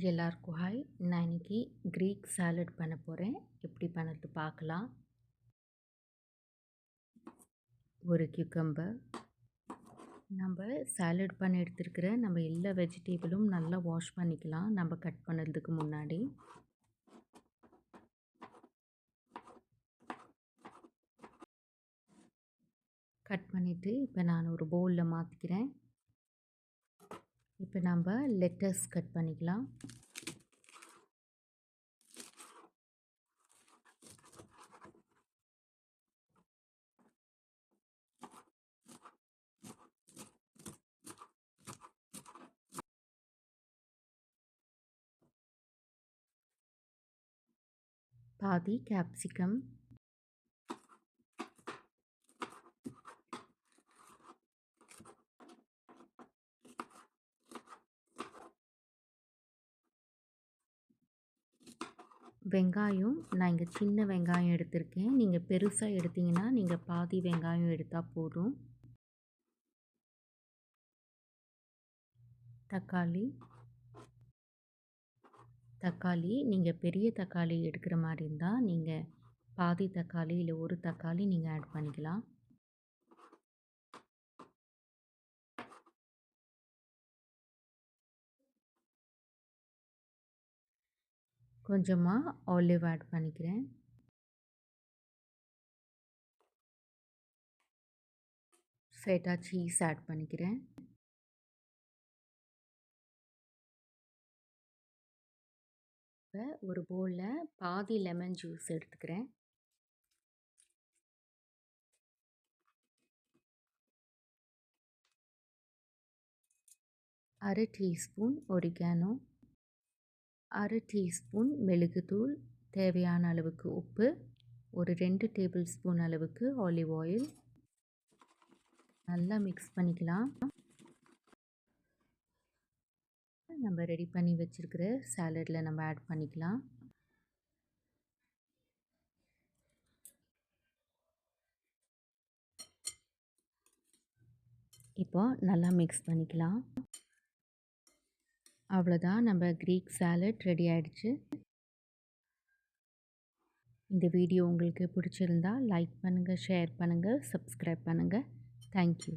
எல்லாருக்கும் ஹாய். நான் இன்னைக்கு க்ரீக் சாலட் பண்ண போகிறேன். எப்படி பண்ணுறது பார்க்கலாம். ஒரு கியூக்கம்பர், நம்ம சாலட் பண்ண எடுத்துருக்கிற நம்ம எல்லா வெஜிடேபிளும் நல்லா வாஷ் பண்ணிக்கலாம் நம்ம கட் பண்ணுறதுக்கு முன்னாடி. கட் பண்ணிவிட்டு இப்போ நான் ஒரு பவுலில் மாற்றிக்கிறேன். இப்போ நம்ம லெட்டஸ் கட் பண்ணிக்கலாம். பாதி கேப்சிகம், வெங்காயம் நான் இங்கே சின்ன வெங்காயம் எடுத்திருக்கேன். நீங்கள் பெருசாக எடுத்தீங்கன்னா நீங்கள் பாதி வெங்காயம் எடுத்தால் போதும். தக்காளி நீங்கள் பெரிய தக்காளி எடுக்கிற மாதிரி இருந்தால் நீங்கள் பாதி தக்காளி இல்லை ஒரு தக்காளி நீங்கள் ஆட் பண்ணிக்கலாம். கொஞ்சமாக ஆலிவ் ஆட் பண்ணிக்கிறேன். ஃபேட்டா சீஸ் ஆட் பண்ணிக்கிறேன். இப்போ ஒரு பவுலில் பாதி லெமன் ஜூஸ் எடுத்துக்கிறேன். அரை டீஸ்பூன் ஒரிகானோ, அரை டீஸ்பூன் மெழுகுத்தூள், தேவையான அளவுக்கு உப்பு, ஒரு 2 டேபிள் ஸ்பூன் அளவுக்கு ஆலிவ் ஆயில். நல்லா மிக்ஸ் பண்ணிக்கலாம். நம்ம ரெடி பண்ணி வச்சுருக்கிற சாலடில் நம்ம ஆட் பண்ணிக்கலாம். இப்போ நல்லா மிக்ஸ் பண்ணிக்கலாம். அவ்வளோதான், நம்ம க்ரீக் சாலட் ரெடி ஆகிடுச்சு. இந்த வீடியோ உங்களுக்கு பிடிச்சிருந்தா லைக் பண்ணுங்கள், ஷேர் பண்ணுங்கள், சப்ஸ்கிரைப் பண்ணுங்கள். தேங்க்யூ.